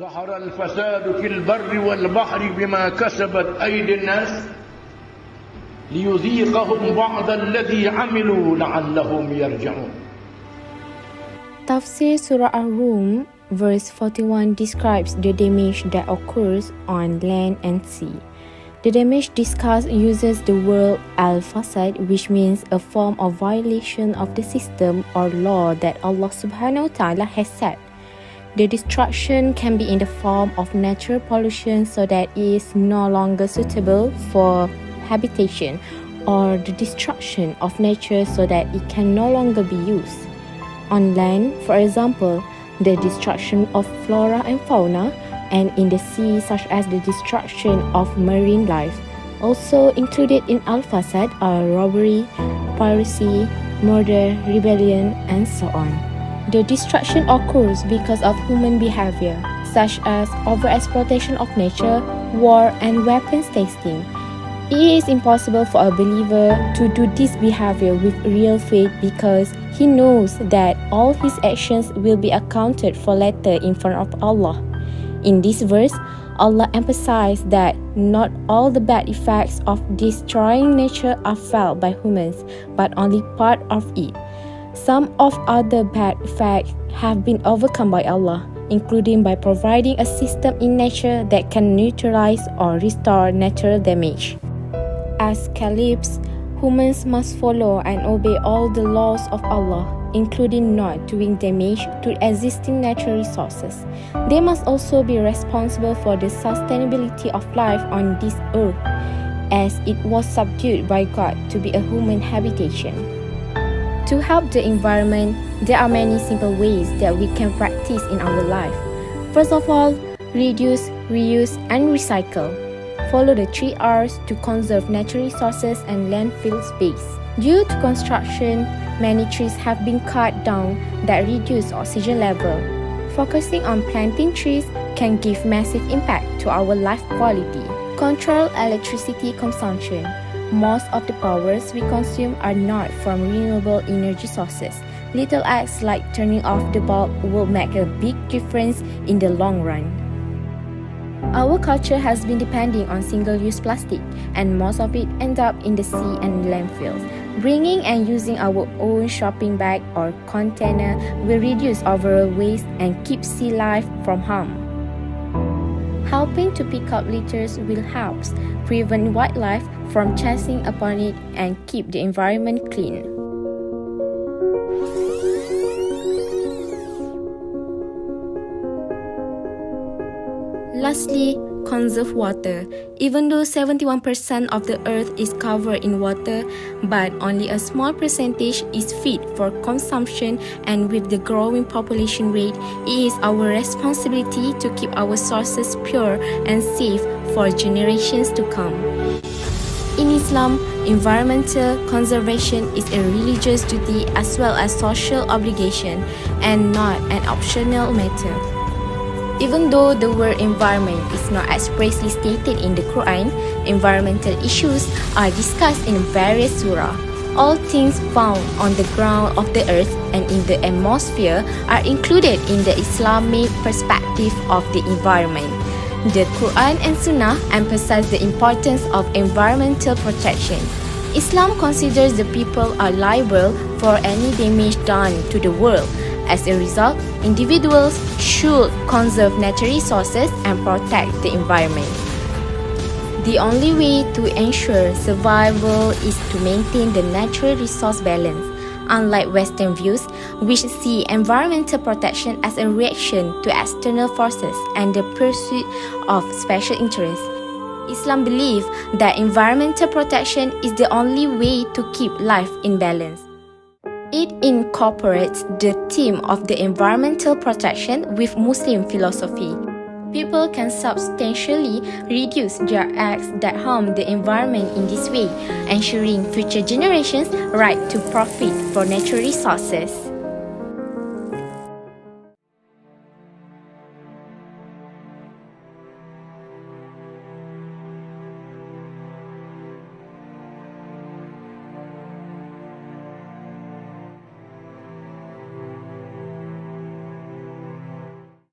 ظهر الفساد في البر والبحر بما كسبت أيدي الناس ليذيقهم بعض الذي عملوا لعلهم يرجعون. Tafsir Surah AR-RUM verse 41 describes the damage that occurs on land and sea. The damage discussed uses the word al-fasad, which means a form of violation of the system or law that Allah subhanahu wa ta'ala has set. The destruction can be in the form of natural pollution so that it is no longer suitable for habitation, or the destruction of nature so that it can no longer be used. On land, for example, the destruction of flora and fauna, and in the sea such as the destruction of marine life. Also included in al-fasad are robbery, piracy, murder, rebellion, and so on. The destruction occurs because of human behavior, such as overexploitation of nature, war, and weapons testing. It is impossible for a believer to do this behavior with real faith because he knows that all his actions will be accounted for later in front of Allah. In this verse, Allah emphasized that not all the bad effects of destroying nature are felt by humans, but only part of it. Some of other bad effects have been overcome by Allah, including by providing a system in nature that can neutralize or restore natural damage. As caliphs, humans must follow and obey all the laws of Allah, including not doing damage to existing natural resources. They must also be responsible for the sustainability of life on this earth, as it was subdued by God to be a human habitation. To help the environment, there are many simple ways that we can practice in our life. First of all, reduce, reuse, and recycle. Follow the 3 R's to conserve natural resources and landfill space. Due to construction, many trees have been cut down that reduce oxygen level. Focusing on planting trees can give massive impact to our life quality. Control electricity consumption. Most of the powers we consume are not from renewable energy sources. Little acts like turning off the bulb will make a big difference in the long run. Our culture has been depending on single-use plastic, and most of it ends up in the sea and landfills. Bringing and using our own shopping bag or container will reduce overall waste and keep sea life from harm. Helping to pick up litters will help prevent wildlife from chasing upon it and keep the environment clean. Lastly, conserve water. Even though 71% of the earth is covered in water, but only a small percentage is fit for consumption, and with the growing population rate, it is our responsibility to keep our sources pure and safe for generations to come. In Islam, environmental conservation is a religious duty as well as social obligation and not an optional matter. Even though the word environment is not expressly stated in the Quran, environmental issues are discussed in various surah. All things found on the ground of the earth and in the atmosphere are included in the Islamic perspective of the environment. The Quran and Sunnah emphasize the importance of environmental protection. Islam considers the people are liable for any damage done to the world. As a result, individuals should conserve natural resources and protect the environment. The only way to ensure survival is to maintain the natural resource balance. Unlike Western views, which see environmental protection as a reaction to external forces and the pursuit of special interests, Islam believes that environmental protection is the only way to keep life in balance. It incorporates the theme of the environmental protection with Muslim philosophy. People can substantially reduce their acts that harm the environment in this way, ensuring future generations right to profit from natural resources.